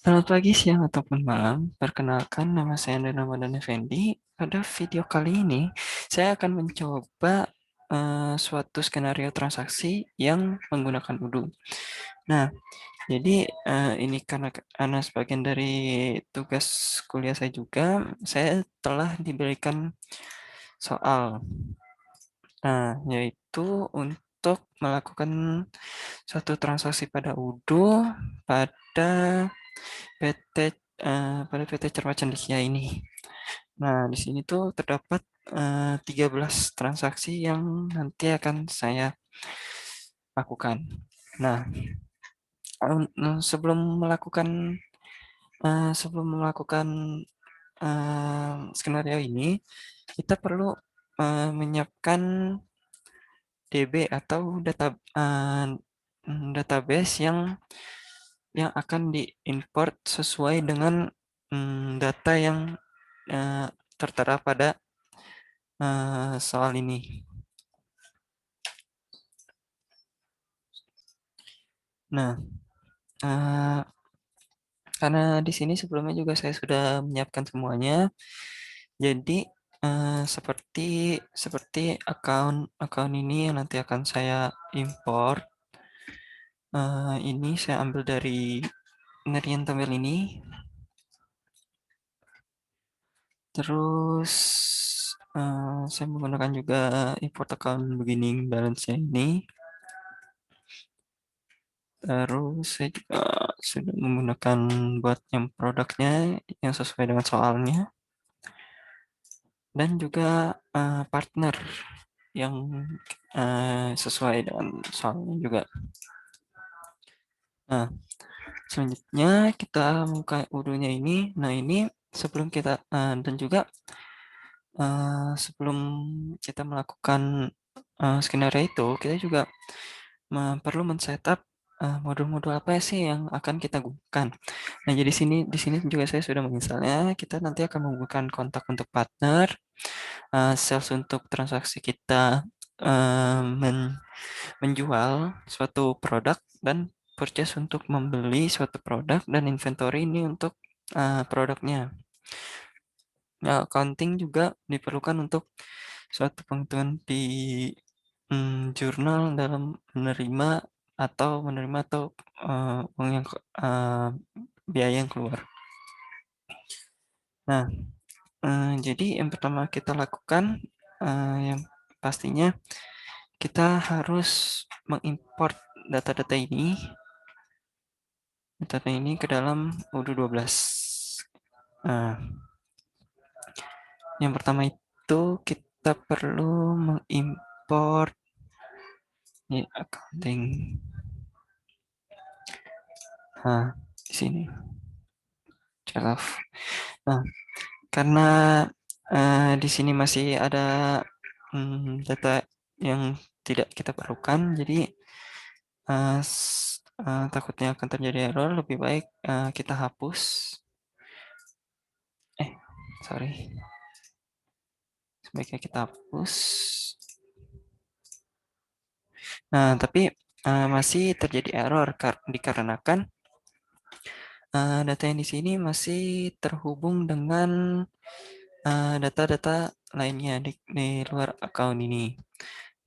Selamat pagi, siang, ataupun malam. Perkenalkan, nama saya Andra Ramadan Effendi. Pada video kali ini, saya akan mencoba suatu skenario transaksi yang menggunakan Udo. Nah, jadi ini karena sebagian dari tugas kuliah saya juga, saya telah diberikan soal. Nah, yaitu untuk melakukan suatu transaksi pada Udo pada PT pada PT Cermat Cendekia ini. Nah, di sini tuh terdapat 13 transaksi yang nanti akan saya lakukan. Nah, sebelum melakukan skenario ini, kita perlu menyiapkan DB atau database yang akan diimport sesuai dengan data yang eh, tertera pada soal ini. Nah, eh, karena di sini sebelumnya juga saya sudah menyiapkan semuanya, jadi seperti seperti akun ini yang nanti akan saya import. Ini saya ambil dari yang tampil ini. Terus saya menggunakan juga import account beginning balance ini. Terus saya juga sudah menggunakan buat yang produknya yang sesuai dengan soalnya. Dan juga partner yang sesuai dengan soalnya juga. Nah, selanjutnya kita buka udunya ini. Nah, ini sebelum kita dan juga sebelum kita melakukan skenario itu, kita juga perlu men-setup modul-modul apa sih yang akan kita gunakan. Nah, jadi di sini juga saya sudah menginstalnya. Kita nanti akan membuka kontak untuk partner, sales untuk transaksi kita menjual suatu produk, dan purchase untuk membeli suatu produk, dan inventory ini untuk produknya. Nah, accounting juga diperlukan untuk suatu penghitungan di jurnal dalam menerima atau uang yang biaya yang keluar. Nah, jadi yang pertama kita lakukan yang pastinya kita harus mengimport data-data ini ke dalam Odoo 12. Nah, yang pertama itu kita perlu mengimport ini accounting. Nah, di sini chart. Nah, karena di sini masih ada data yang tidak kita perlukan, jadi takutnya akan terjadi error, lebih baik kita hapus. Sorry. Sebaiknya kita hapus. Nah, tapi masih terjadi error dikarenakan data yang di sini masih terhubung dengan data-data lainnya di luar account ini.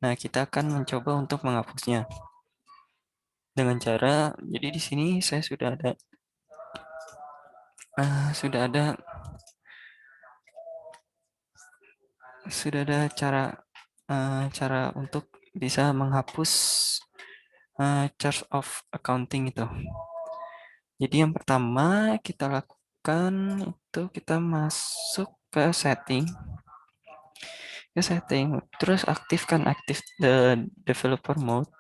Nah, kita akan mencoba untuk menghapusnya dengan cara, jadi di sini saya sudah ada cara untuk bisa menghapus charge of accounting itu. Jadi yang pertama kita lakukan itu kita masuk ke setting, terus aktifkan the developer mode.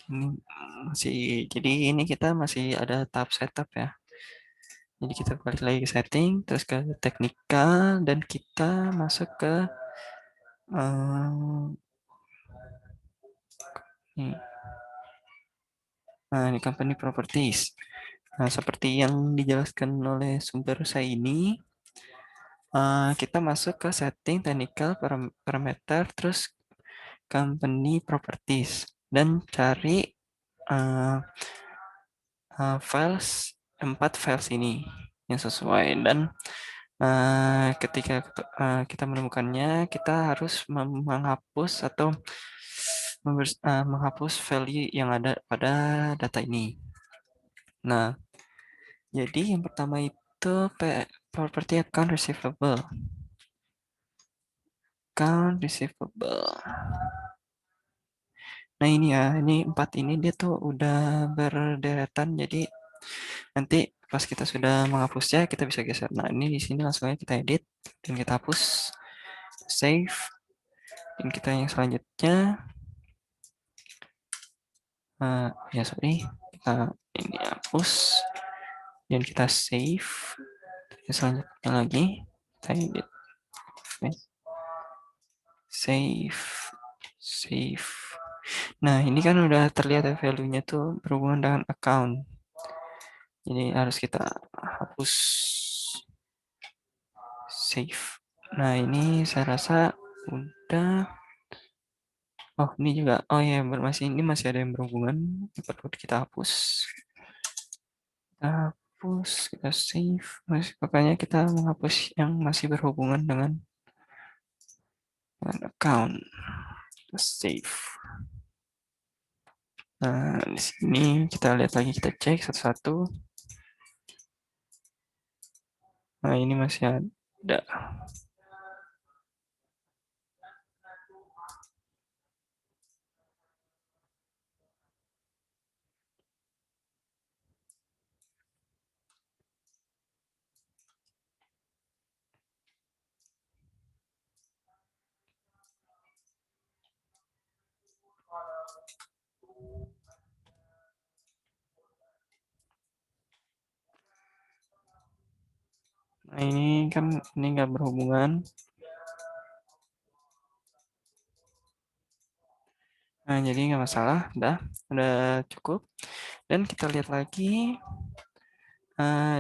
Ini jadi ini kita masih ada tahap setup ya. Jadi kita balik lagi ke setting, terus ke technical, dan kita masuk ke ini company properties. Nah, seperti yang dijelaskan oleh sumber saya ini, kita masuk ke setting technical parameter, terus company properties, dan cari uh, files 4 files ini yang sesuai dan ketika kita menemukannya, kita harus menghapus atau menghapus value yang ada pada data ini. Nah, jadi yang pertama itu property account receivable. Account receivable. Nah ini ya, ini 4 ini dia tuh udah berderetan, jadi nanti pas kita sudah menghapusnya kita bisa geser. Nah ini di sini langsung aja kita edit dan kita hapus, save, dan kita yang selanjutnya, ya sorry, kita ini hapus dan kita save. Yang selanjutnya lagi kita edit, save, save. Nah ini kan udah terlihat ya value-nya tuh berhubungan dengan account. Jadi harus kita hapus, save. Nah ini saya rasa udah. Oh ini juga. Oh ya, masih ini masih ada yang berhubungan. Perlu kita hapus. Kita hapus, kita save. Pokoknya kita menghapus yang masih berhubungan dengan account. Kita save. Nah di sini kita lihat lagi, kita cek satu-satu. Nah ini masih ada. Nah ini kan ini nggak berhubungan. Nah jadi nggak masalah, udah cukup. Dan kita lihat lagi,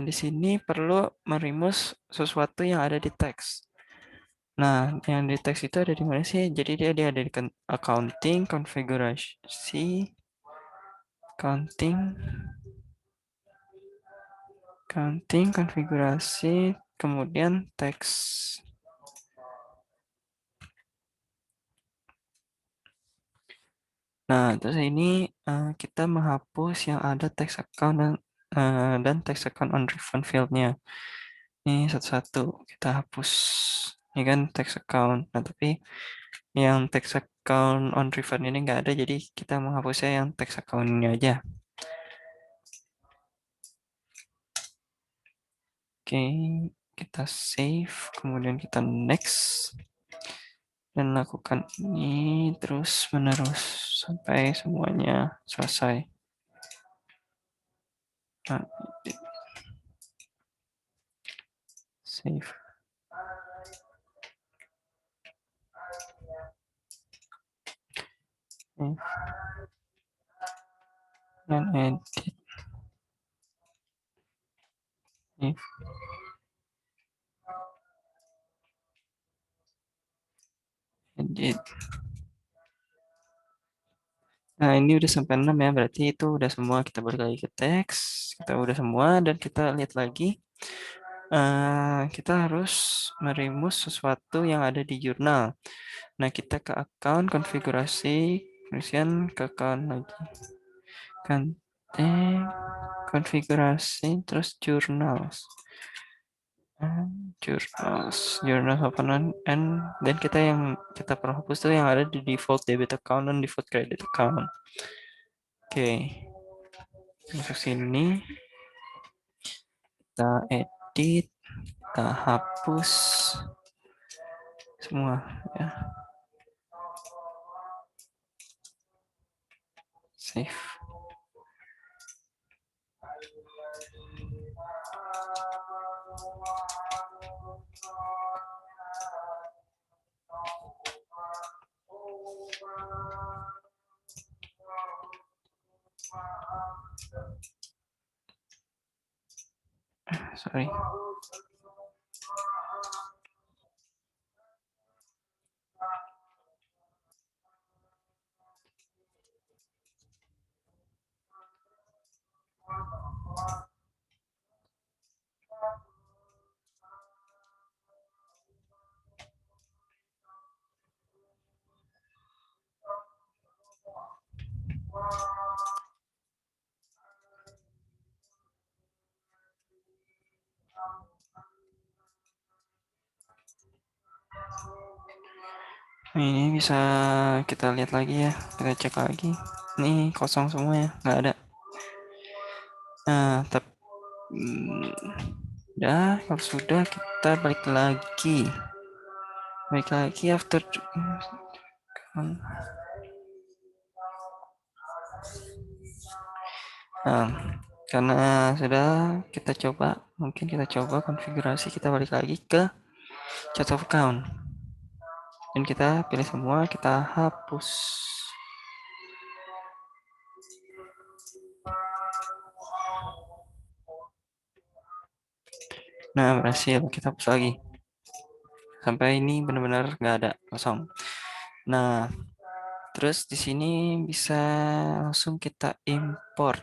di sini perlu merumus sesuatu yang ada di teks. Nah, yang di teks itu ada di mana sih? Jadi dia ada di accounting, konfigurasi, accounting, konfigurasi, kemudian teks. Nah, terus ini kita menghapus yang ada teks account dan teks account on refund field-nya. Ini satu-satu kita hapus. Ini kan teks account. Nah, tapi yang teks account on refund ini nggak ada, jadi kita menghapusnya yang teks account ini aja. Oke, kita save, kemudian kita next, dan lakukan ini terus menerus sampai semuanya selesai. Nah, save. Save. Dan edit. Save. Edit. Nah, ini udah sampai 6 ya, berarti itu udah semua. Kita balik lagi ke teks, kita udah semua, dan kita lihat lagi. Kita harus merimus sesuatu yang ada di jurnal. Nah, kita ke account, konfigurasi, kemudian ke account lagi. Konfigurasi, terus journals. Journals open and dan kita perlu hapus tuh yang ada di default debit account dan default credit account. Oke, masuk sini, kita edit, kita hapus semua ya, save. Sorry. Ini bisa kita lihat lagi ya, kita cek lagi. Ini kosong semua ya, nggak ada. Nah, tapi udah, kalau sudah kita balik lagi. Balik lagi after. Nah, karena sudah kita coba, mungkin kita coba konfigurasi, kita balik lagi ke chart of account. Dan kita pilih semua, kita hapus. Nah, berhasil. Kita hapus lagi. Sampai ini benar-benar nggak ada, kosong. Nah, terus di sini bisa langsung kita import.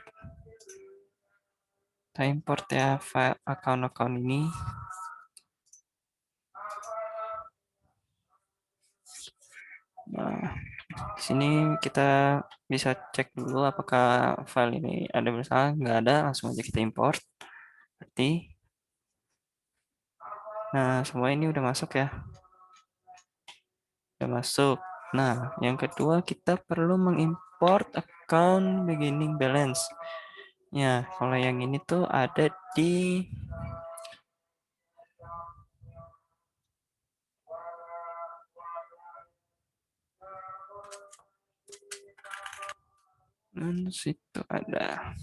Kita import ya file account-account ini. Nah, di sini kita bisa cek dulu apakah file ini ada masalah. Nggak ada, langsung aja kita import. Berarti, nah semua ini udah masuk ya. Udah masuk. Nah, yang kedua kita perlu mengimport account beginning balance. Ya, kalau yang ini tuh ada di situ ada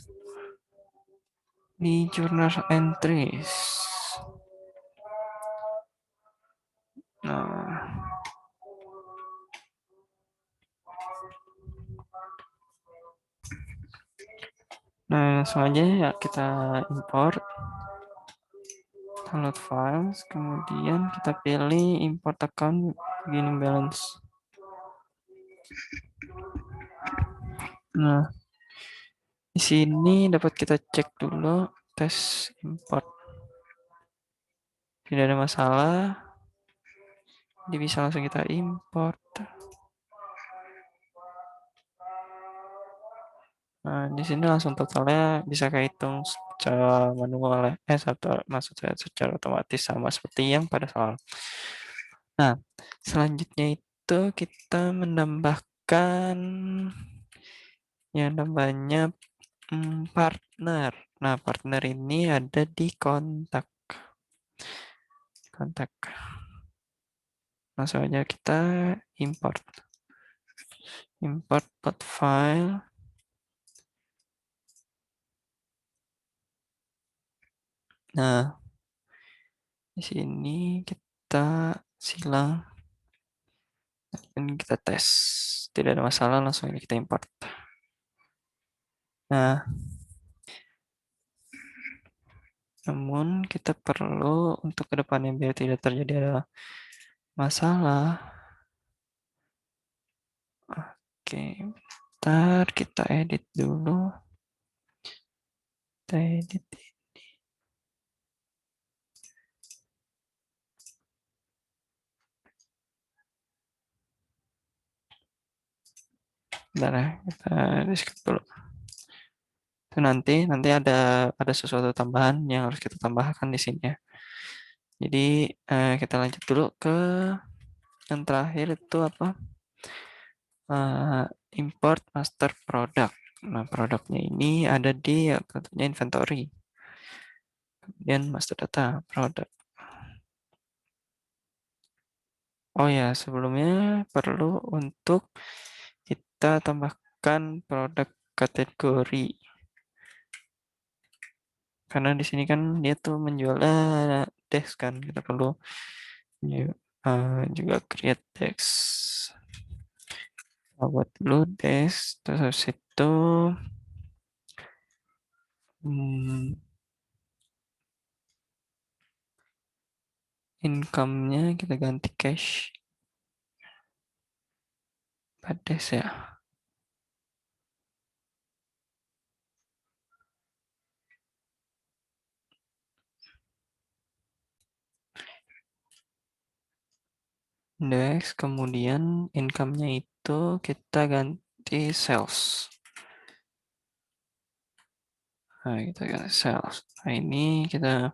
di journal entries. Nah, langsung aja ya kita import download files, kemudian kita pilih import account beginning balance. Nah, di sini dapat kita cek dulu tes import. Tidak ada masalah. Jadi bisa langsung kita import. Nah, di sini langsung totalnya bisa kehitung secara manual ya. Maksud saya secara otomatis sama seperti yang pada soal. Nah, selanjutnya itu kita menambahkan yang namanya partner. Nah, partner ini ada di kontak. Kontak. Langsung aja kita import. Import pot file. Nah, di sini kita silang dan kita tes. Tidak ada masalah, langsung aja kita import. Nah, namun kita perlu untuk kedepannya biar tidak terjadi ada masalah. Oke, bentar kita edit dulu. Kita edit. Bentar ya, kita skip dulu. Itu nanti ada sesuatu tambahan yang harus kita tambahkan di sini ya. Jadi kita lanjut dulu ke yang terakhir itu apa? Import master product. Nah, produknya ini ada di ya, tentunya inventory. Kemudian master data product. Oh ya, sebelumnya perlu untuk kita tambahkan produk kategori. Karena di sini kan dia tuh menjualnya desk kan, kita perlu juga create desk. Buat dulu desk, terus itu income-nya kita ganti cash pada ya. Next, kemudian income-nya itu kita ganti sales. Nah, kita ganti sales. Nah, ini kita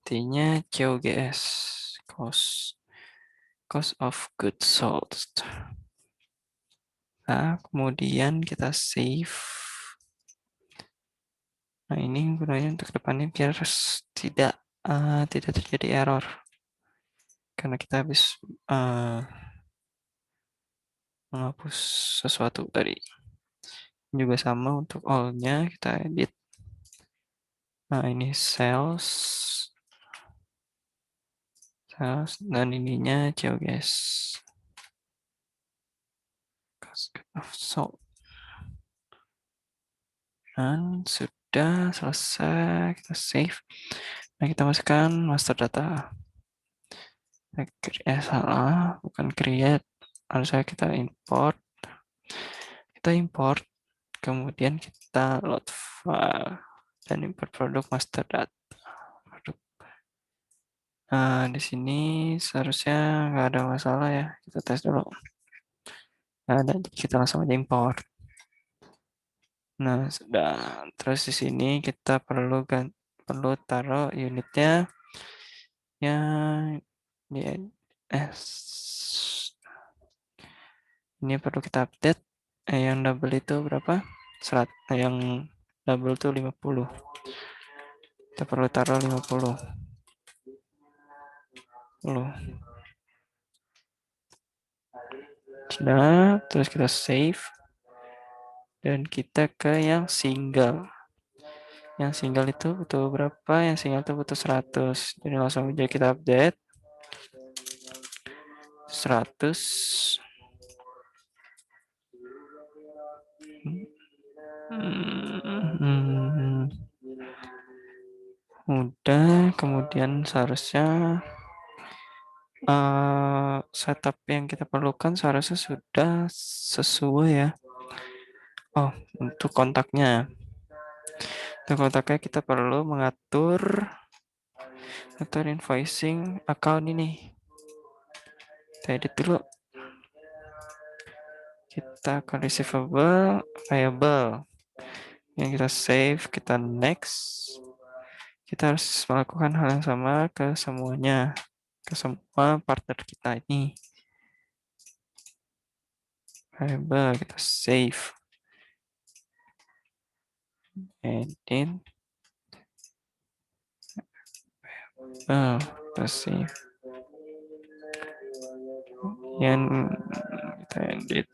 gantinya COGS, cost. cost of goods sold. Nah, kemudian kita save. Nah, ini gunanya untuk depannya biar tidak terjadi error. Karena kita habis menghapus sesuatu tadi. Juga sama untuk all-nya kita edit. Nah, ini sales dan ininya GeoGuess. So, dan sudah selesai, kita save. Nah, kita masukkan master data. Salah, bukan create. Harusnya kita import. Kita import, kemudian kita load file dan import produk master data. Nah, di sini seharusnya nggak ada masalah ya. Kita tes dulu. Nggak ada, jadi kita langsung aja import. Nah, sudah. Terus di sini kita perlu taruh unitnya yang di ini perlu kita update. Yang double itu berapa? Yang double itu 50. Kita perlu taruh 50. Sudah, terus kita save. Dan kita ke yang single. Yang single itu butuh berapa? Yang single itu butuh 100. Jadi langsung aja kita update. 100. Udah, kemudian seharusnya setup yang kita perlukan seharusnya sudah sesuai ya. Oh, untuk kontaknya. Untuk kontaknya kita perlu mengatur invoicing account ini. Kita edit dulu. Kita ke receivable, payable. Yang kita save, kita next. Kita harus melakukan hal yang sama ke semuanya. Ke semua partner kita ini. Payable, kita save. Edit. Kita save. Yang kita edit.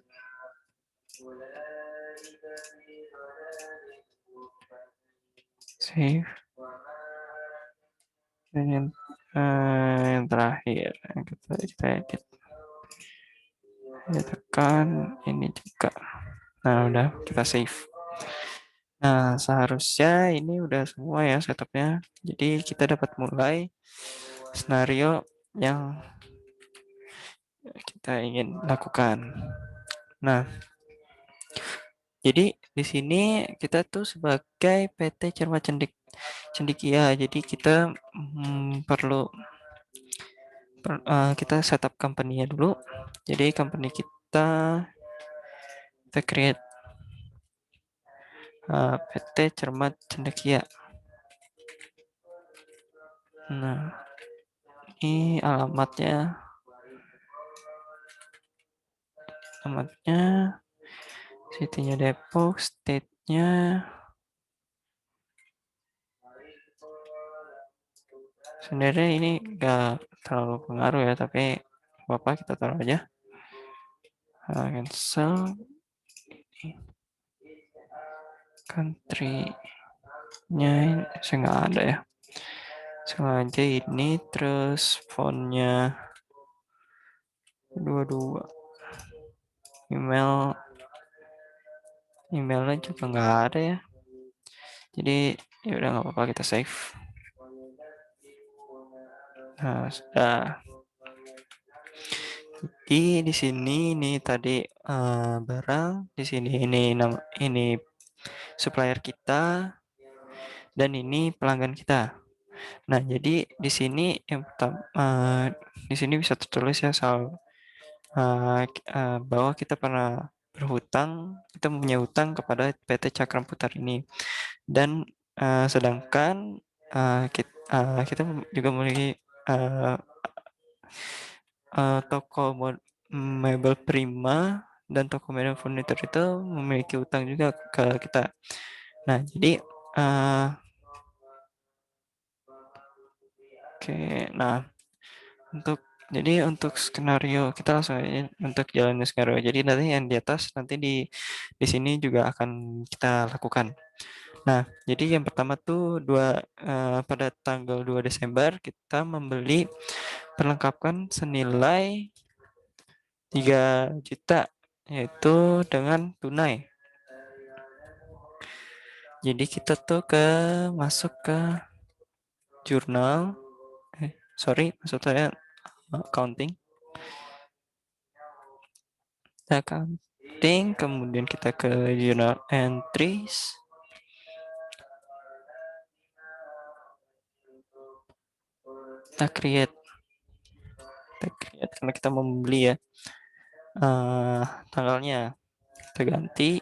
Save. Dan yang terakhir yang kita edit. Kita tekan ini juga. Nah, udah kita save. Nah, seharusnya ini udah semua ya setupnya. Jadi kita dapat mulai skenario yang kita ingin lakukan. Nah, jadi di sini kita tuh sebagai PT Cermat Cendikia. Jadi kita perlu kita setup company-nya dulu. Jadi company kita create PT Cermat Cendekia. Nah, ini alamatnya city-nya Depok, state-nya sebenarnya ini enggak terlalu pengaruh ya, tapi Bapak kita taruh aja. Cancel country-nya saya nggak ada ya. Sengaja ini terus fontnya 22. Emailnya juga nggak ada ya. Jadi ya udah nggak apa-apa, kita save. Nah, sudah. Jadi di sini ini tadi barang, di sini ini supplier kita dan ini pelanggan kita. Nah, jadi di sini yang pertama di sini bisa tertulis ya soal bahwa kita pernah berhutang, kita mempunyai hutang kepada PT Cakram Putar ini. Dan sedangkan kita juga memiliki toko mebel Prima dan toko Medan Furniture itu memiliki utang juga ke kita. Nah, jadi oke, nah untuk untuk skenario kita langsung aja untuk jalannya skenario. Jadi nanti yang di atas nanti di sini juga akan kita lakukan. Nah, jadi yang pertama tuh pada tanggal 2 Desember kita membeli perlengkapan senilai 3 juta yaitu dengan tunai. Jadi kita tuh masuk ke jurnal, sorry, maksud saya accounting, kemudian kita ke journal entries, kita create karena kita membeli ya. Tanggalnya kita ganti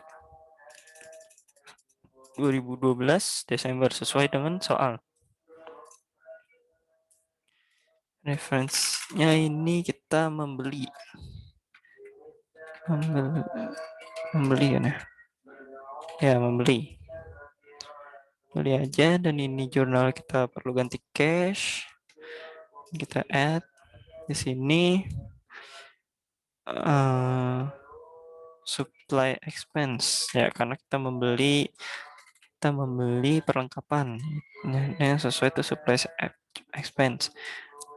2012 Desember sesuai dengan soal. Referensinya ini kita membeli kan ya? Ya, membeli aja, dan ini jurnal kita perlu ganti cash. Kita add di sini supply expense ya, karena kita membeli perlengkapan yang sesuai itu supply expense.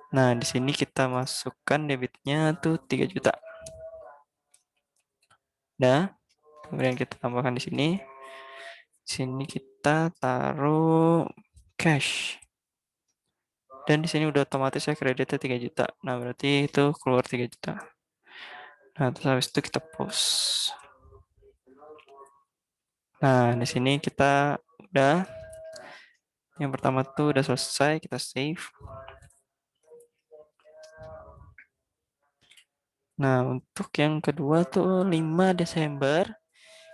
Nah, di sini kita masukkan debitnya tuh 3 juta. Nah, kemudian kita tambahkan di sini. Di sini kita taruh cash. Dan di sini udah otomatis ya kreditnya 3 juta. Nah, berarti itu keluar 3 juta. Nah, terus habis itu kita post. Nah, di sini kita udah yang pertama tuh udah selesai, kita save. Nah, untuk yang kedua tuh 5 Desember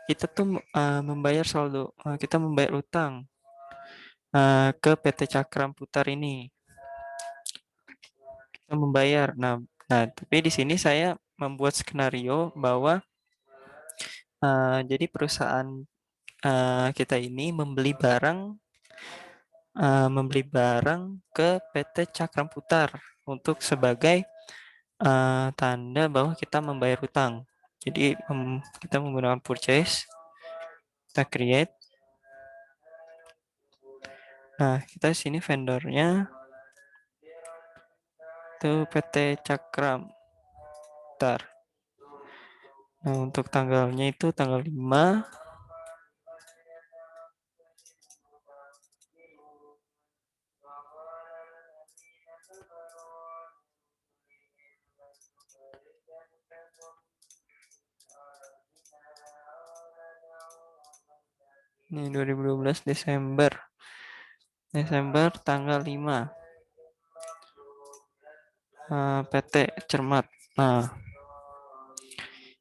kita tuh membayar saldo, kita membayar utang ke PT Cakram Putar ini. Kita membayar. Nah, tapi di sini saya membuat skenario bahwa jadi perusahaan kita ini membeli barang ke PT Cakram Putar untuk sebagai tanda bahwa kita membayar hutang. Jadi kita menggunakan purchase, kita create. Nah, kita sini vendornya itu PT Cakram Putar. Nah, untuk tanggalnya itu tanggal 5. Ini 2012 Desember. Tanggal 5. PT Cermat. Nah,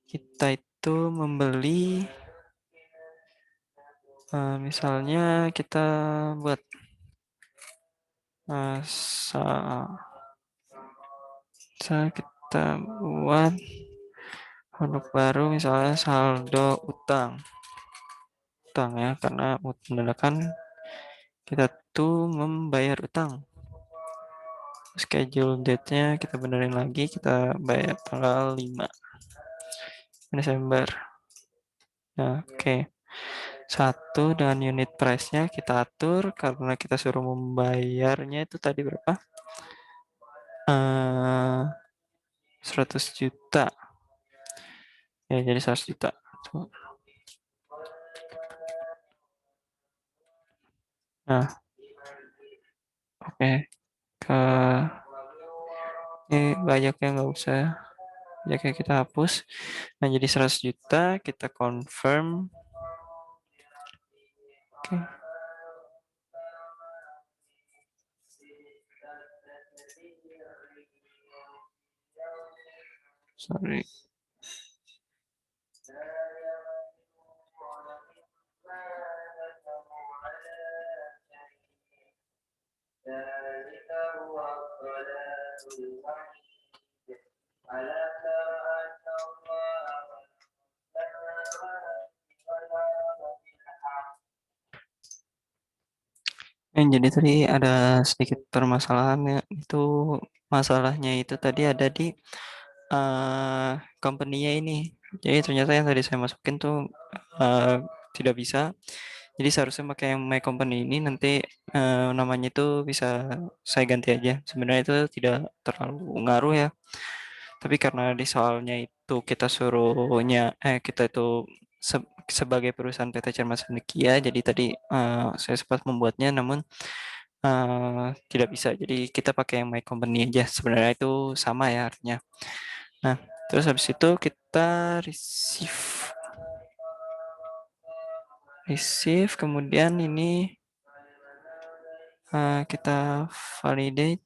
kita itu membeli misalnya kita buat kita buat produk baru misalnya saldo utang ya, karena menandakan kita tuh membayar utang. Schedule date-nya kita benerin lagi, kita bayar tanggal 5 Desember. Nah, oke. Satu, dengan unit price-nya kita atur karena kita suruh membayarnya itu tadi berapa? 100 juta. Ya, jadi 100 juta. Nah, oke. Ini banyak yang nggak usah. Ya, kita hapus. Nah, jadi 100 juta, kita confirm. Oke. Sorry. Jadi tadi ada sedikit permasalahannya itu masalahnya itu tadi ada di company-nya ini. Jadi ternyata yang tadi saya masukin tuh eh, tidak bisa. Jadi seharusnya pakai yang My Company ini nanti namanya itu bisa saya ganti aja. Sebenarnya itu tidak terlalu ngaruh ya. Tapi karena di soalnya itu kita suruhnya kita itu sebagai perusahaan PT Cermas Sendikia, jadi tadi saya sempat membuatnya namun tidak bisa. Jadi kita pakai yang My Company aja. Sebenarnya itu sama ya artinya. Nah, terus habis itu kita receive kemudian ini kita validate.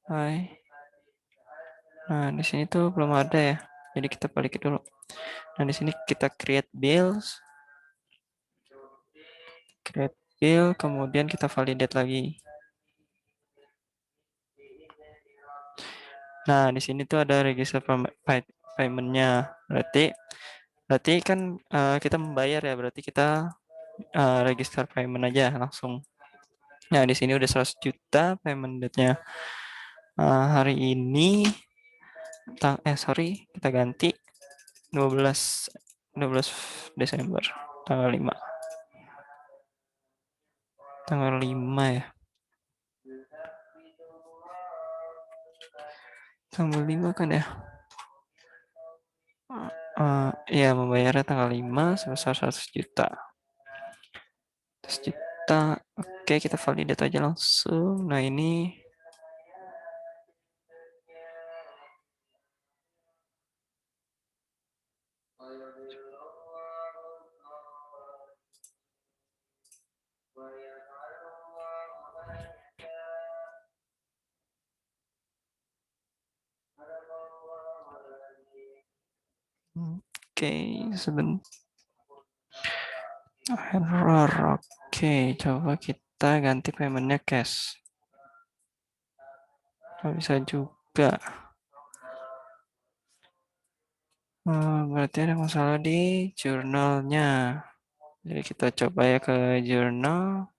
Hai. Nah, di sini tuh belum ada ya. Jadi kita balik dulu. Nah, di sini kita create bills, kemudian kita validate lagi. Nah, di sini tuh ada register payment-nya. Berarti kan kita membayar ya, berarti kita register payment aja langsung. Nah, di sini udah 100 juta payment date-nya. Hari ini sorry, kita ganti 12 12 Desember tanggal 5. Tanggal 5 ya. Tanggal 5 kan ya? Iya, membayarnya tanggal 5 sebesar 100 juta. 100 juta. Oke, kita validate aja langsung. Nah, ini oke, sebentar. Error. Oke, coba kita ganti paymentnya cash. Nggak bisa juga. Berarti ada masalah di jurnalnya. Jadi kita coba ya ke jurnal.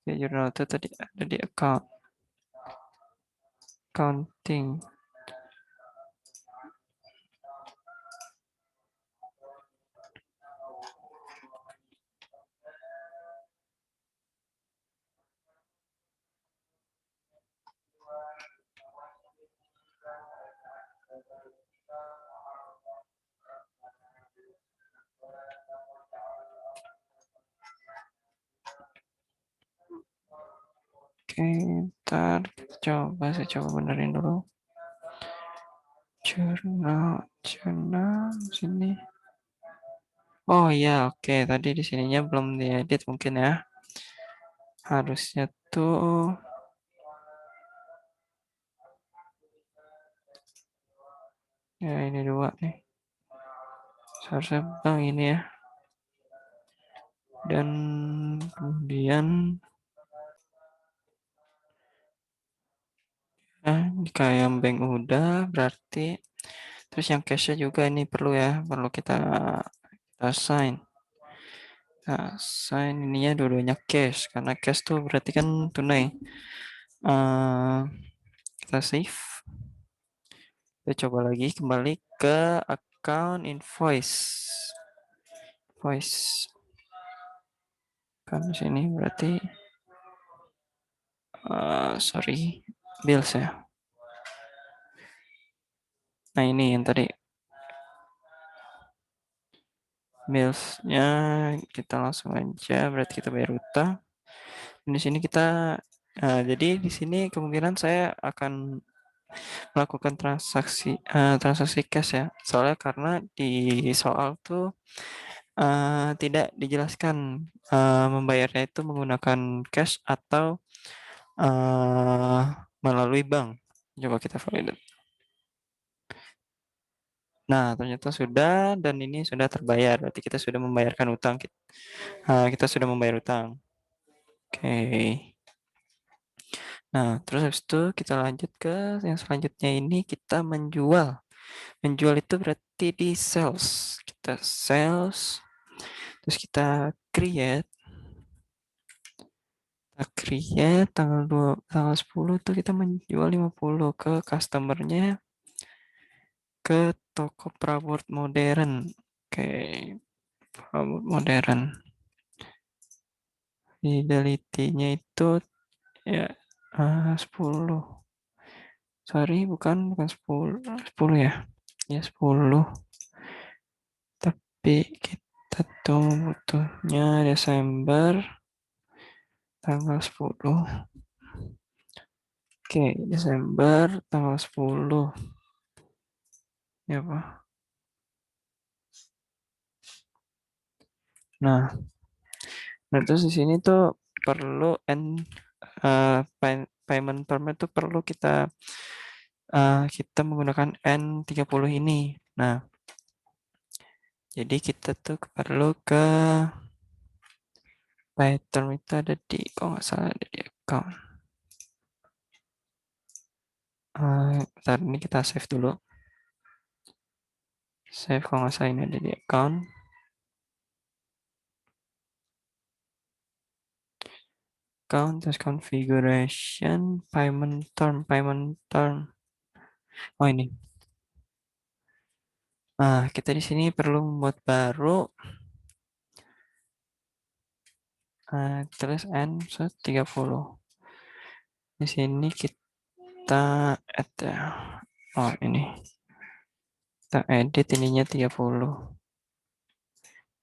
Di jurnal itu tadi ada di accounting. Oke, ntar saya coba benerin dulu. Jurnal sini. Oh iya, oke. Tadi di sininya belum diedit mungkin ya. Harusnya tuh ya ini dua nih. Seharusnya bang ini ya. Dan kemudian jika yang bank udah berarti terus yang cashnya juga ini perlu ya, perlu kita sign. Nah, sign ininya dua-duanya cash karena cash tuh berarti kan tunai. Eh kita save. Kita coba lagi kembali ke account invoice. Invoice kan di sini berarti sorry bills ya. Nah ini yang tadi billsnya kita langsung aja berarti kita bayar utang. Dan di sini kita jadi di sini kemungkinan saya akan melakukan transaksi cash ya. Soalnya karena di soal tuh tidak dijelaskan membayarnya itu menggunakan cash atau eh, melalui bank. Coba kita validate. Nah, ternyata sudah dan ini sudah terbayar. Berarti kita sudah membayarkan utang. Kita sudah membayar utang. Oke. Nah, terus habis itu kita lanjut ke yang selanjutnya ini kita menjual. Menjual itu berarti di sales. Kita sales, terus kita create. Kita create tanggal 10 tuh kita menjual 50 ke customernya ke toko perabot modern. Oke, perabot modern. Fidelity-nya itu ya 10. Sorry, bukan 10. 10 ya. Ya 10. Tapi kita tuh butuhnya Desember tanggal 10. Oke, Desember tanggal 10. Ya, Pak. Nah, nah terus di sini tuh perlu payment term itu perlu kita menggunakan N30 ini. Nah, jadi kita tuh perlu ke pay term itu ada di, kalau nggak salah ada di account. Bentar, ini kita save dulu. Save kalau nggak salah ini ada di account. Account, terus configuration, payment term. Oh ini. Nah, kita di sini perlu membuat baru. Terus N30. Di sini kita add ya. Oh ini. Kita edit ininya 30.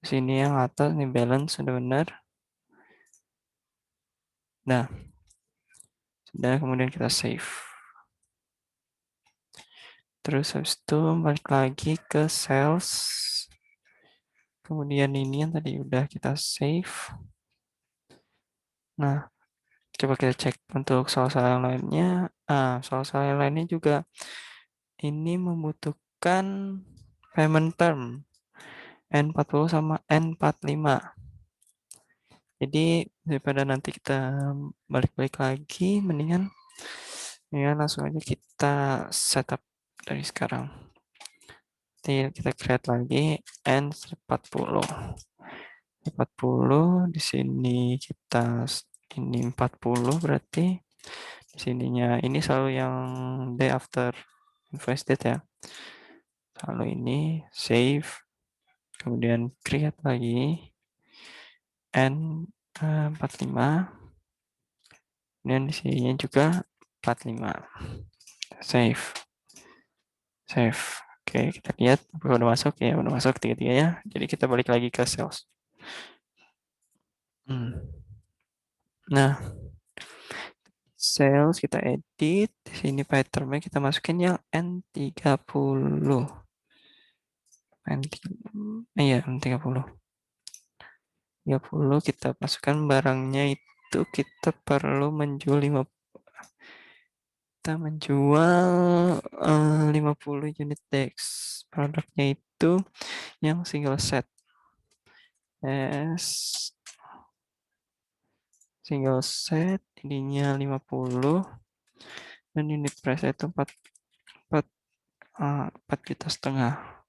Di sini yang atas nih balance sudah benar. Nah, sudah kemudian kita save. Terus habis itu balik lagi ke sales. Kemudian ini yang tadi udah kita save. Nah, coba kita cek untuk soal-soal yang lainnya. Soal-soal yang lainnya juga ini membutuhkan payment term N40 sama N45. Jadi daripada nanti kita balik-balik lagi, mendingan ya langsung aja kita setup dari sekarang. Nanti kita create lagi N40. 40 di sini kita ini 40 berarti di sininya ini selalu yang day after invoice date ya. Selalu ini save, kemudian create lagi N45, dan di sini juga 45. Save. Save. Oke, kita lihat apakah udah masuk ya, udah masuk tiga-tiganya. Jadi kita balik lagi ke sales. Nah, sales kita edit. Di sini patternnya kita masukin yang N30. Iya, N30. 30 kita masukkan barangnya itu kita perlu menjual 50 unit DEX. Produknya itu yang single set. S single set ininya 50 dan unit price itu 4 juta setengah.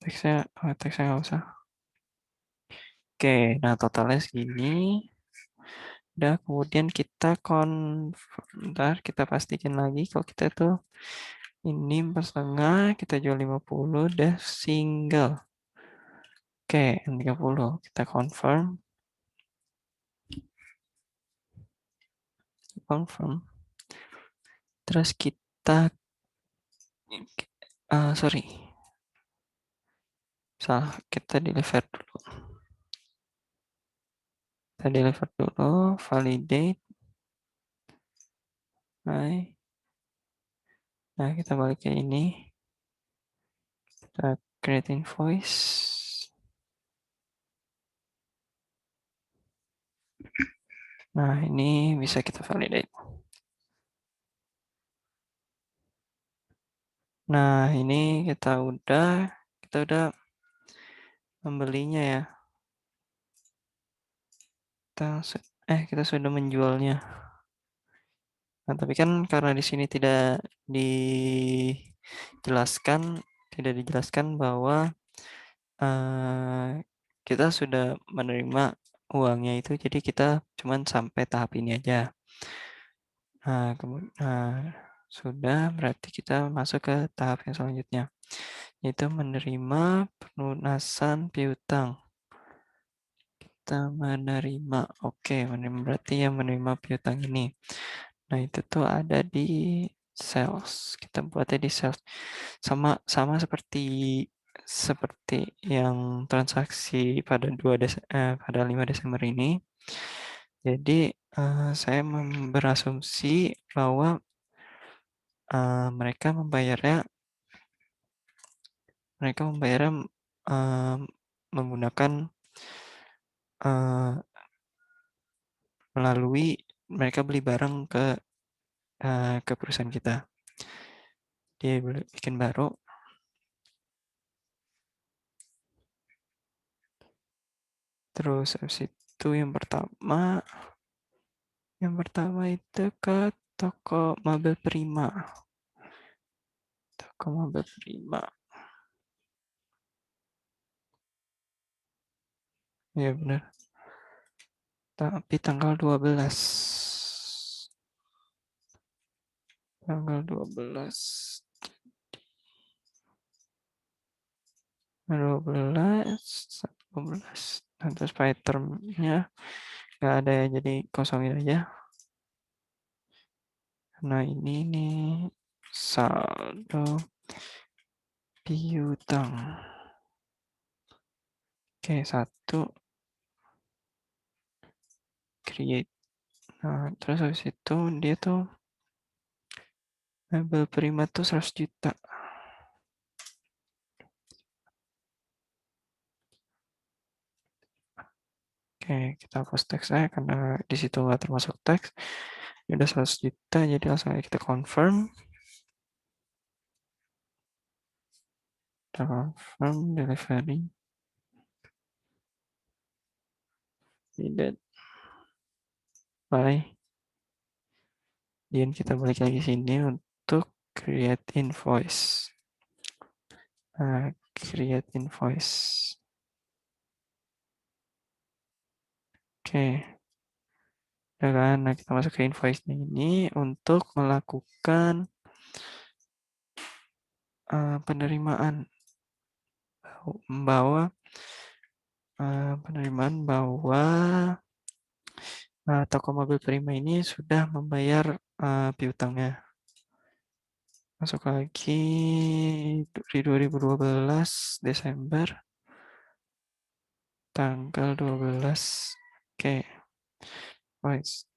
Teksnya nggak usah. Oke, nah totalnya segini. Udah, kemudian kita pastikan lagi kalau kita tuh ini 4,5, kita jual 50, udah single. Oke, N30 kita confirm. Terus kita sorry, salah, kita deliver dulu. Kita deliver dulu, validate. Nah, kita balik ke ini. Kita create invoice. Nah, ini bisa kita validate. Nah, ini kita udah membelinya ya. Kita sudah menjualnya. Nah, tapi kan karena di sini tidak dijelaskan, tidak dijelaskan bahwa kita sudah menerima uangnya itu, jadi kita cuman sampai tahap ini aja. Sudah berarti kita masuk ke tahap yang selanjutnya, yaitu menerima pelunasan piutang. Kita menerima, oke, menerima berarti yang menerima piutang ini. Nah, itu tuh ada di sales. Kita buatnya di sales. Sama sama seperti seperti yang transaksi pada pada 5 Desember ini. Jadi, saya berasumsi bahwa, mereka membayarnya, mmm, menggunakan, eee, melalui mereka beli barang ke perusahaan kita. Dia bikin baru, terus habis itu yang pertama itu ke toko Mabel Prima. Toko Mabel Prima. Ya benar. Tapi tanggal 12. Tanggal 12. 12, 12. Nah, terus termnya nggak ada ya, jadi kosongin aja. Nah, ini nih saldo piutang. Oke, satu create. Nah, terus habis itu dia tuh Mebel Prima tuh 100 juta. Oke, kita hapus teksnya karena di situ nggak termasuk teks. Ini udah 100 juta, jadi langsung aja kita confirm. Kita confirm delivery. Needed by. Dan kita balik lagi sini untuk create invoice. Nah, create invoice. Oke. Ya kan, nah kita masuk ke invoice ini untuk melakukan penerimaan bahwa toko mobil Prima ini sudah membayar piutangnya. Masuk lagi di 2012 Desember tanggal 12. Oke.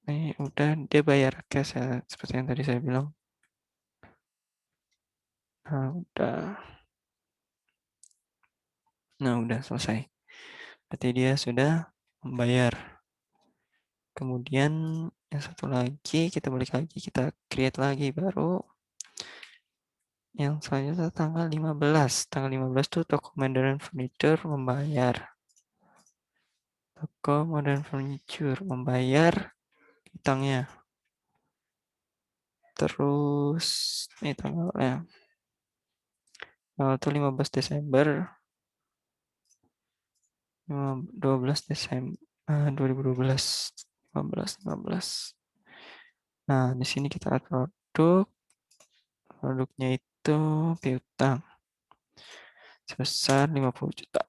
Ini udah dia bayar cash ya, seperti yang tadi saya bilang. Nah, udah selesai. Berarti dia sudah membayar. Kemudian yang satu lagi kita balik lagi, kita create lagi baru. Yang selanjutnya tanggal 15. Tanggal 15 tuh toko Modern Furniture membayar. Toko Modern Furniture membayar utangnya. Terus ini tanggalnya. Tanggal itu 15 Desember. 12 Desember 2012. 15. Nah, di sini kita add produk. Produknya itu piutang sebesar 50 juta.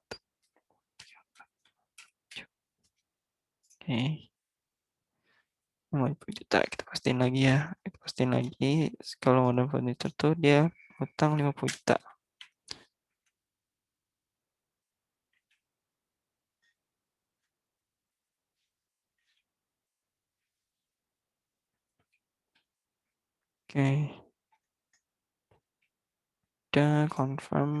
Oke. 50 juta kita pastiin lagi ya. Kita pastiin lagi kalau modal furniture tuh dia utang 50 juta. Oke. Udah confirm.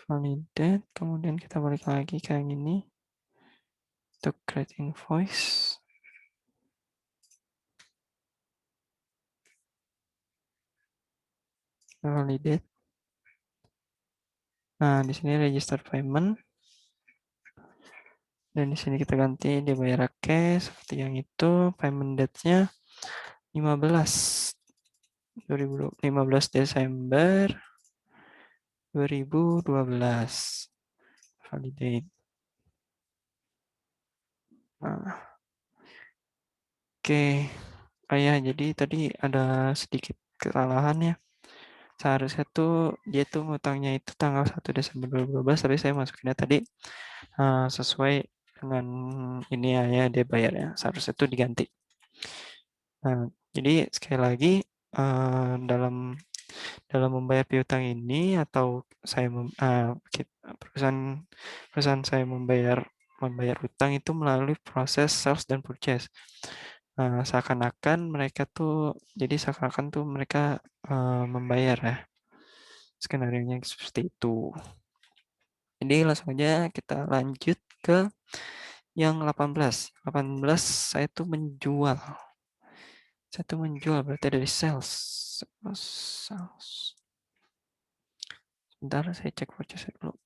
Validate. Kemudian kita balik lagi kayak gini. Untuk create invoice. Validate. Nah, di sini register payment. Dan di sini kita ganti dia bayar cash seperti yang itu. Payment date-nya 15 15 Desember 2012. Validate. Nah, oke. Oh ya, jadi tadi ada sedikit kesalahan ya. Seharusnya tuh dia tuh ngutangnya itu tanggal 1 Desember 2012, tapi saya masukinnya tadi sesuai dengan ini ya dia bayarnya. Seharusnya tuh diganti. Nah, jadi sekali lagi dalam dalam membayar piutang ini atau saya perusahaan perusahaan saya membayar membayar utang itu melalui proses sales dan purchase. Seakan-akan mereka tuh jadi seakan-akan tuh mereka membayar ya. Skenario-nya seperti itu. Jadi langsung aja kita lanjut ke yang 18. 18 saya tuh menjual. Saya tuh menjual berarti dari sales. Sales. Sebentar saya cek purchase dulu.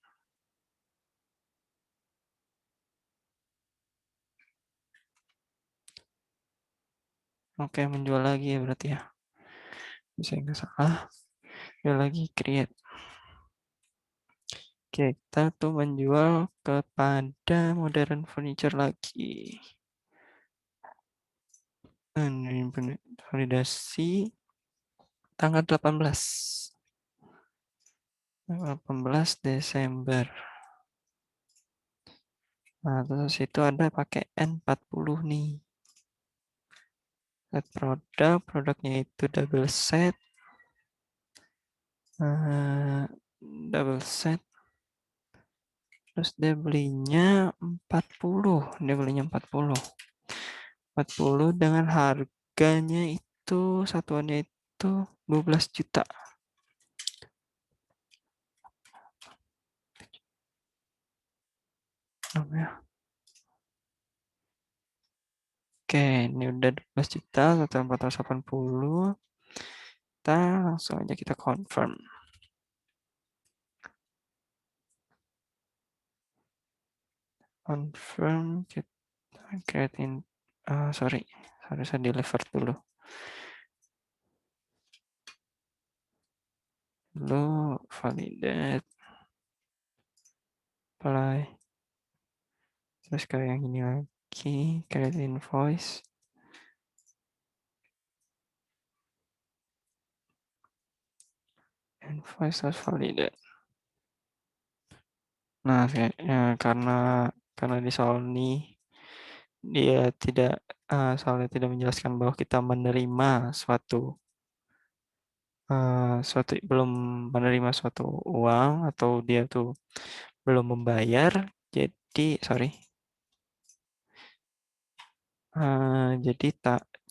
Oke, menjual lagi ya berarti ya. Bisa nggak salah. Dia lagi create. Oke, kita tuh menjual kepada modern furniture lagi. Ini validasi tanggal 18. 18 Desember. Nah, terus itu ada pakai N40 nih. Set produk, produknya itu double set. Double set. Terus dia belinya 40. Dia belinya 40. 40 dengan harganya itu satuannya itu 12 juta. Ya. Oke, ini udah 12 juta, satuan 480. Kita langsung aja kita confirm. Confirm, kita create in, sorry, harusnya deliver dulu. Lalu validate, apply. Terus kayak yang ini lagi, create invoice. Invoice harus validate. Nah, karena di soal ini dia tidak soalnya tidak menjelaskan bahwa kita menerima suatu belum menerima suatu uang atau dia tuh belum membayar. Jadi sorry. Jadi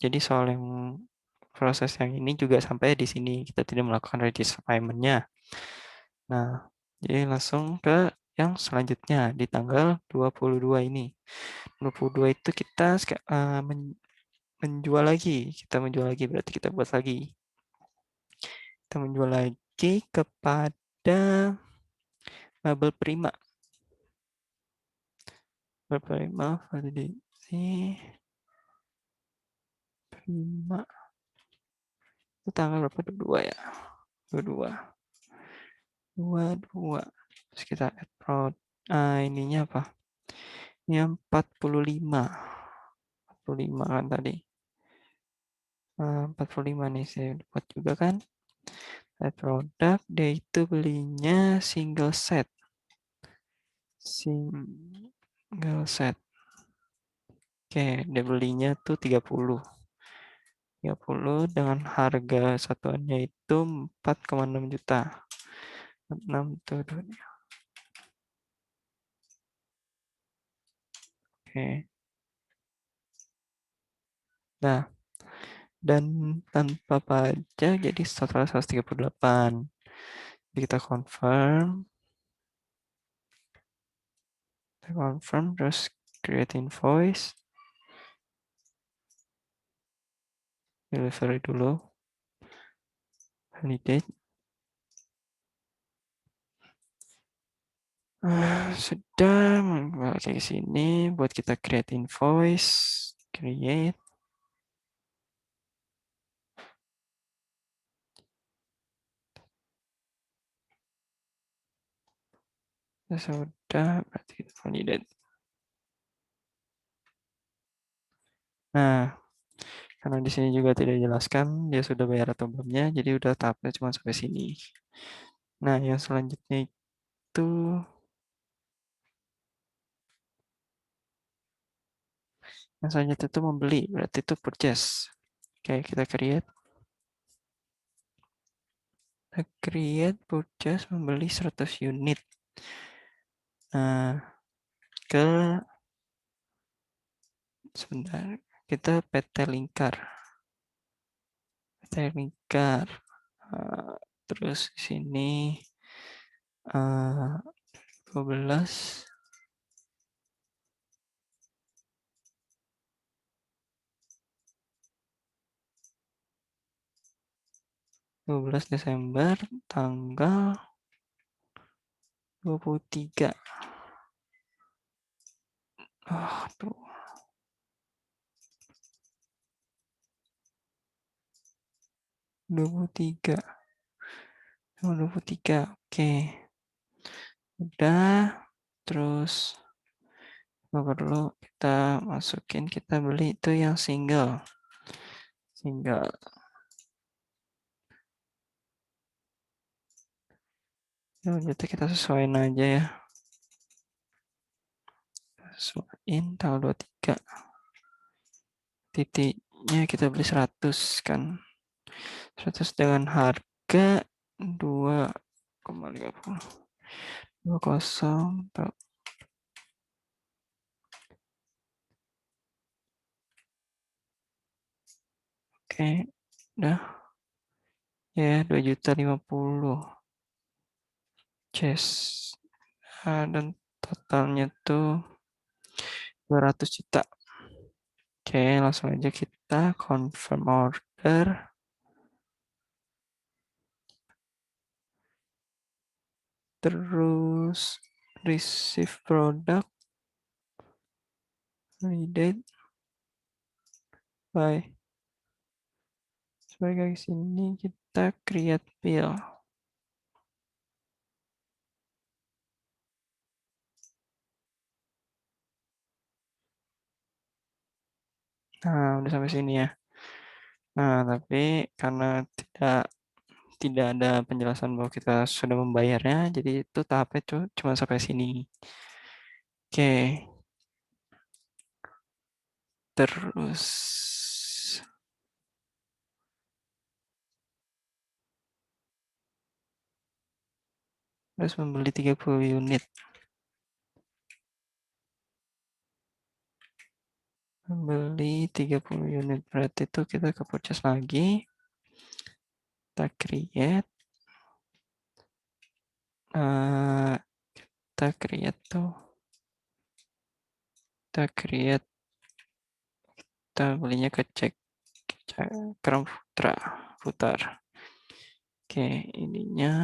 jadi soal yang proses yang ini juga sampai di sini kita tidak melakukan register payment-nya. Nah, jadi langsung ke yang selanjutnya di tanggal 22 ini. 22 itu kita menjual lagi. Kita menjual lagi berarti kita buat lagi. Kita menjual lagi kepada Mabel Prima. Mabel Prima validasi Prima. Itu tanggal berapa? 22 ya. 22. 22. Terus kita add ininya apa? Ini 45. 45 kan tadi. 45 nih saya buat juga kan. Add produk, dia itu belinya single set. Single set. Oke, dia belinya tuh 30. 30 dengan harga satuannya itu 4,6 juta. 6 tuh. Oke. Nah, dan tanpa pajak jadi total 138. Jadi kita confirm. Kita confirm terus create invoice. Delivery dulu. Validate. Sudah, balik ke sini buat kita create invoice, create. Sudah, berarti kita validate. Nah, karena di sini juga tidak dijelaskan dia sudah bayar atau belumnya, jadi udah tahapnya cuma sampai sini. Nah, yang selanjutnya itu membeli, berarti itu purchase. Oke, kita create purchase membeli 100 unit. Nah, sebentar, kita PT Lingkar. Terus di sini 12 Desember tanggal 23. Tuh. 23. Oke. Udah. Terus nggak perlu kita masukin, kita beli itu yang single. Jadi kita sesuaiin aja ya. Sesuaiin tanggal 23. Titiknya kita beli 100 kan. 100 dengan harga 2,50. 20. Oke, udah. Ya, 2.050. Chest. Dan totalnya tuh 200 juta. Oke, langsung aja kita confirm order. Terus receive product. Validate. Bye. Sebagai sini kita create bill. Nah, udah sampai sini ya. Nah, tapi karena tidak ada penjelasan bahwa kita sudah membayarnya, jadi itu tahapnya cuma sampai sini. Oke. Terus membeli 30 unit. Membeli 30 unit, berarti itu kita ke purchase lagi. Kita create. Kita belinya ke Cakram Putar. Oke, ininya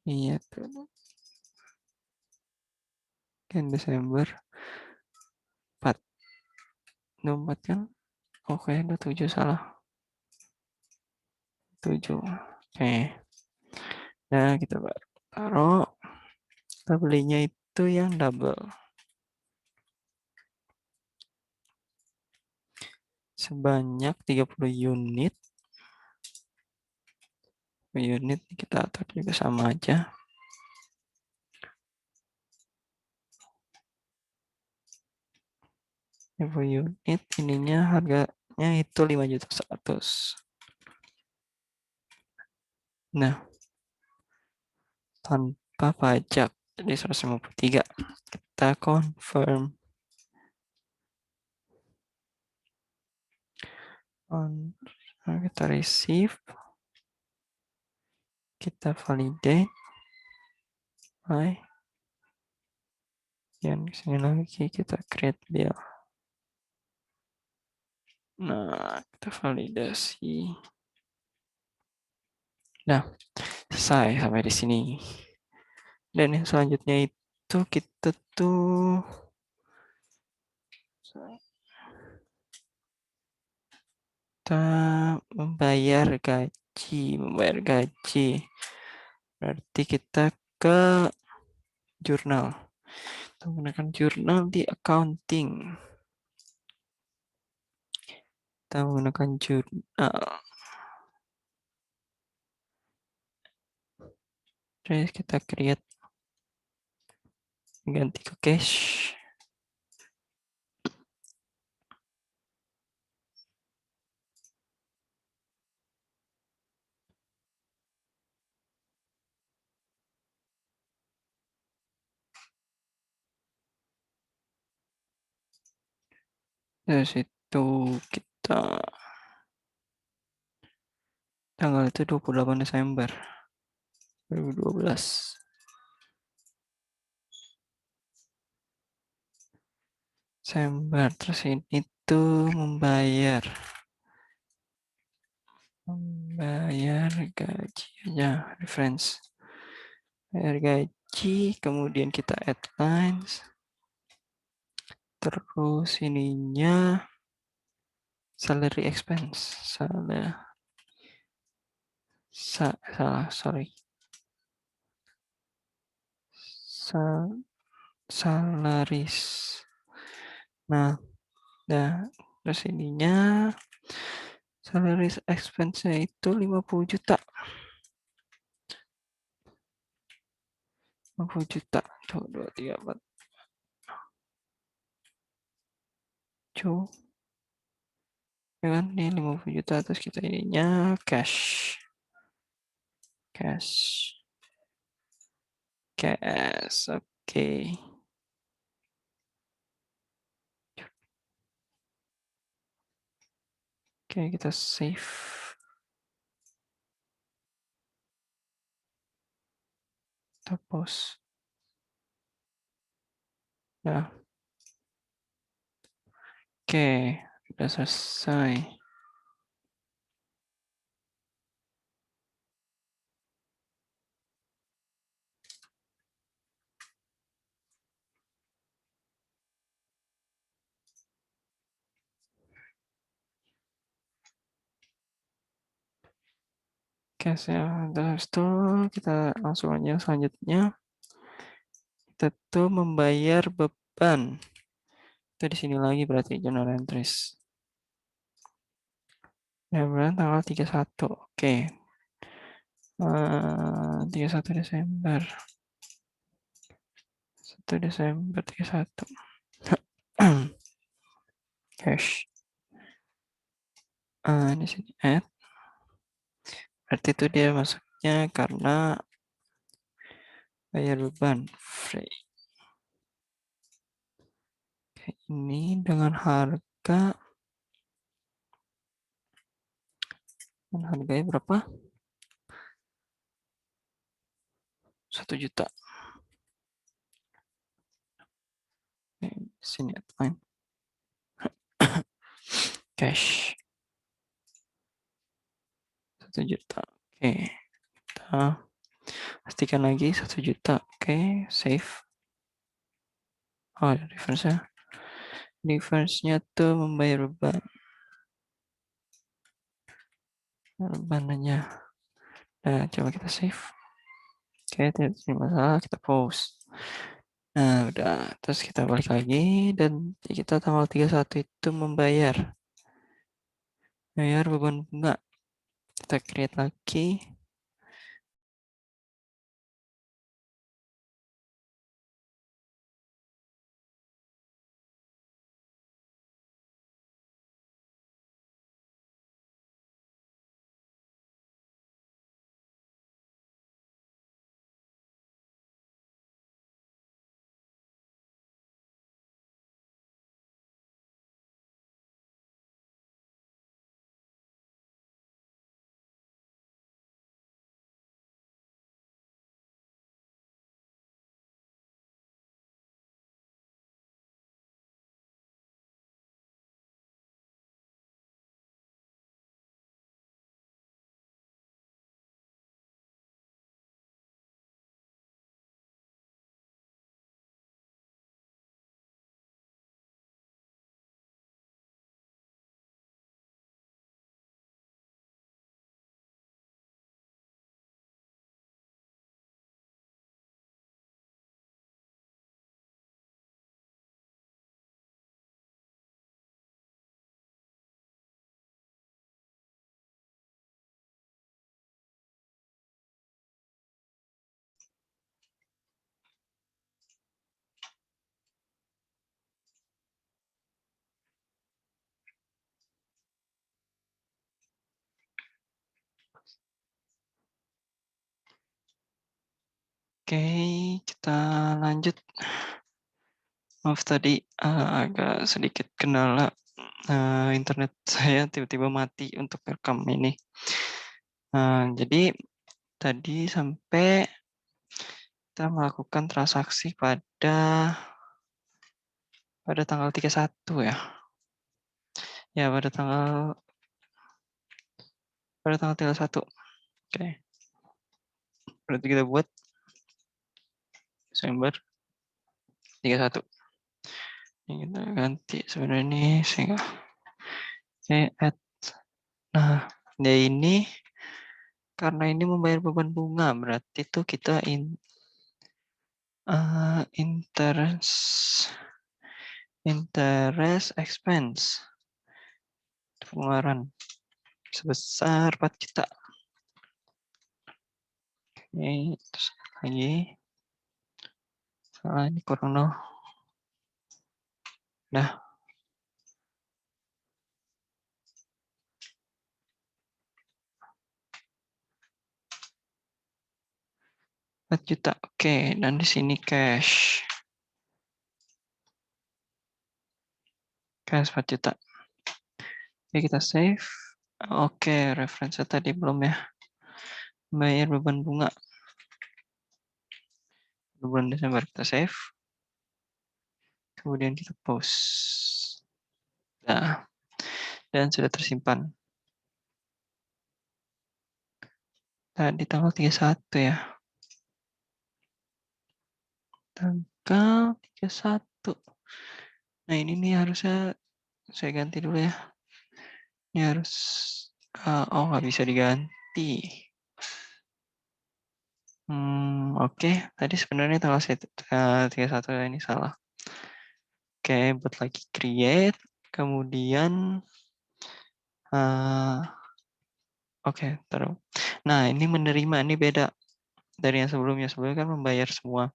iya tuh. Kan Desember 4. 4 kan? Oke, 27 salah. 7. Oke. Nah, kita taruh. Kita belinya itu yang double. Sebanyak 30 unit. Unit kita atur juga sama aja. Unit ininya harganya itu 5.100.000. Nah, tanpa pajak jadi 153. Kita confirm. Kita receive. Kita validate. Dan sini lagi kita create bill. Nah, kita validasi. Nah, selesai sampai di sini. Dan yang selanjutnya itu kita tuh membayar gaji, Berarti kita ke jurnal. Kita menggunakan jurnal di accounting. Kita menggunakan jurnal. Terus kita create, ganti ke cash. Dari situ kita tanggal itu 28 Desember 2012. Desember, terus ini tuh membayar gaji aja, reference. Bayar gaji, kemudian kita add lines. Terus ininya salary expense. Salah, sorry. Salaries. Nah, terus ininya salaries expense-nya itu 50 juta. 50 juta. Tuh, 2, 3, 4. Cuh. Ya kan, ini 50 juta. Terus kita ininya cash. Oke. Oke, kita save. Kita post. Ya. Oke, udah selesai. Oke, terus itu kita langsung aja selanjutnya. Kita tuh membayar beban. Itu di sini lagi berarti journal entries. Ya, bulan tanggal 31. Oke. 31 Desember. 1 Desember 31. Cash. Di sini add. Berarti itu dia masuknya karena bayar beban free. Oke, ini dengan harganya berapa? 1 juta. Sini outline. Cash. 1 juta. Oke. Kita pastikan lagi 1 juta. Oke, save. Oh, reference-nya. Reference-nya tuh membayar beban. Bebannya. Nah, coba kita save. Oke, tidak ada masalah, kita pause. Nah, udah. Terus kita balik lagi dan kita tanggal 31 itu membayar. Bayar beban bunga. Kita create lagi. Oke, kita lanjut. Maaf tadi agak sedikit kendala internet saya tiba-tiba mati untuk rekam ini. Jadi tadi sampai kita melakukan transaksi pada tanggal 31 ya. Ya, pada tanggal 31. Oke. Berarti kita buat Desember 31. Ini kita ganti sebenarnya ini sehingga add. Nah, dia ini karena ini membayar beban bunga, berarti tuh kita interest expense pengeluaran sebesar 4 juta. Oke, terus lagi salah ini kurang noh. Nah, 4 juta. Oke, dan di sini cash 4 juta. Oke, kita save. Oke, referensi tadi belum ya. Bayar beban bunga. Bulan Desember kita save. Kemudian kita post. Nah, dan sudah tersimpan. Tadi tanggal 31 ya. Tanggal 31. Nah, ini nih harusnya saya ganti dulu ya. Ini harus nggak bisa diganti. Oke. Tadi sebenarnya tanggal 31 ini salah. Oke, buat lagi create. Kemudian oke, taruh. Nah, ini menerima, ini beda dari yang sebelumnya. Sebelumnya kan membayar semua.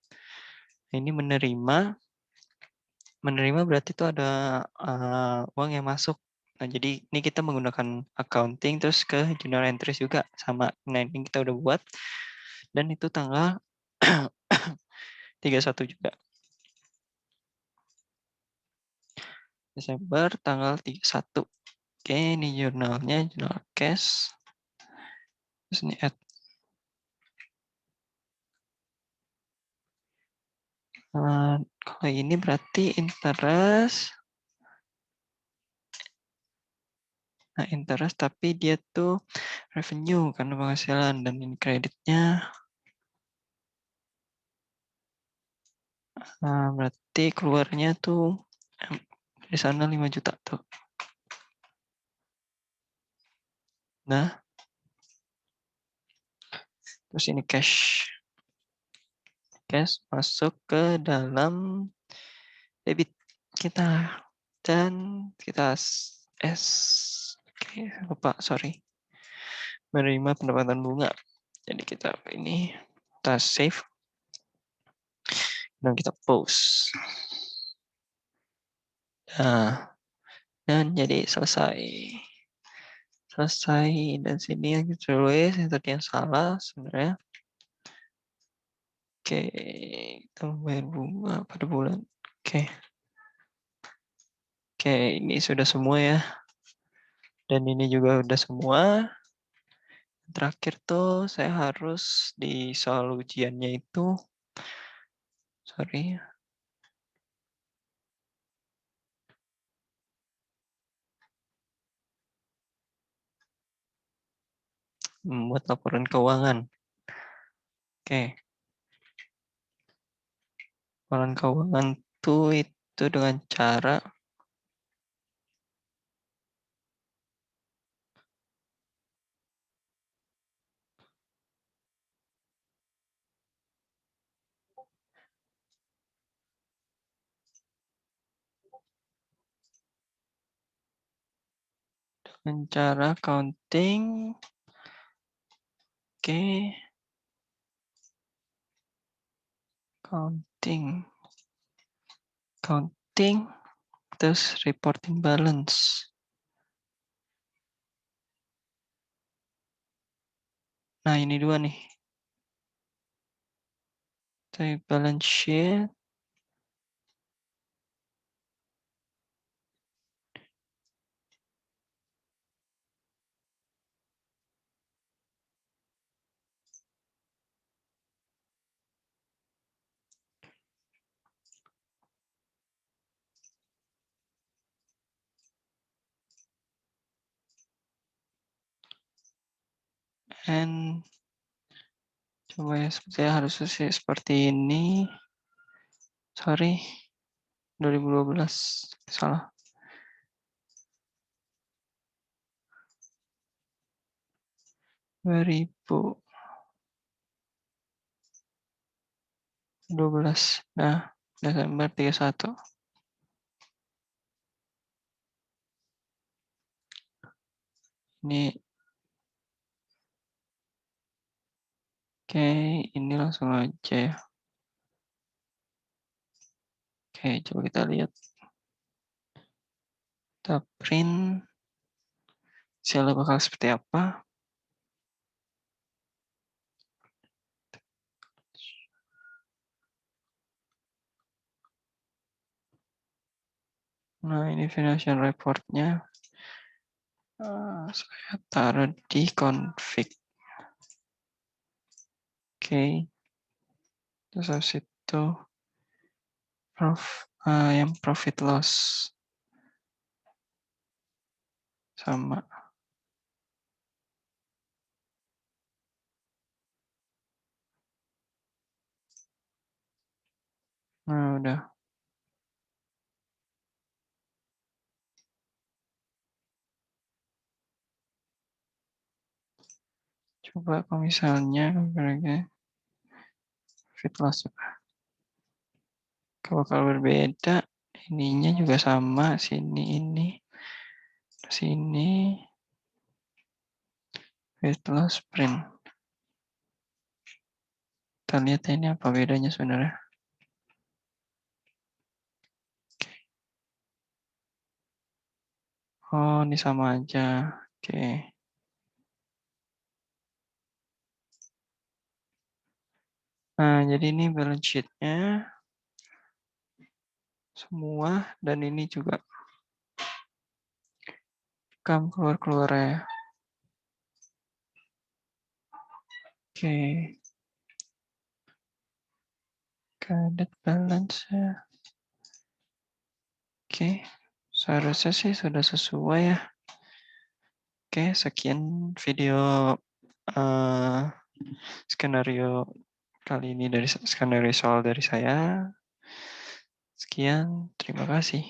Ini menerima berarti itu ada uang yang masuk. Nah, jadi ini kita menggunakan accounting terus ke journal entries juga sama. Nah, ini kita udah buat dan itu tanggal 31 juga. Desember tanggal 31. Oke, ini jurnalnya, jurnal cash. Terus ini add. Kalau ini berarti interest. Nah, interest tapi dia tuh revenue karena penghasilan dan ini kreditnya. Berarti keluarnya tuh di sana 5 juta tuh. Nah, terus ini cash. Cash masuk ke dalam debit kita dan kita oke, lupa, sorry. Menerima pendapatan bunga. Jadi kita save dan kita post. Nah, dan jadi selesai. Dan sini yang tulis yang tadi yang salah sebenarnya. Oke, kita membayar bunga pada bulan. Oke, ini sudah semua ya. Dan ini juga udah semua. Terakhir tuh saya harus di soal ujiannya itu, sorry, membuat laporan keuangan. Oke, laporan keuangan tuh itu dengan cara counting. Oke, counting terus reporting balance. Nah, ini dua nih. Type balance sheet. And coba ya, harusnya sih seperti ini. Sorry, 2012 salah. 2012. Nah, Desember 31. Ini oke, ini langsung aja ya. Oke, coba kita lihat. Kita print. Hasilnya bakal seperti apa? Nah, ini financial report-nya. Saya taruh di config. Oke. Terus habis itu yang profit loss sama. Nah, udah. Coba kalau misalnya profit loss kalau berbeda, ininya juga sama, sini, sini, profit loss print. Kita lihat ini apa bedanya sebenarnya. Oh, ini sama aja. Oke. Nah, jadi ini balance sheet-nya semua, dan ini juga keluar ya. Oke. Credit balance ya. Oke. Seharusnya sih sudah sesuai ya. Oke, sekian video skenario kali ini dari skenario soal dari saya. Sekian, terima kasih.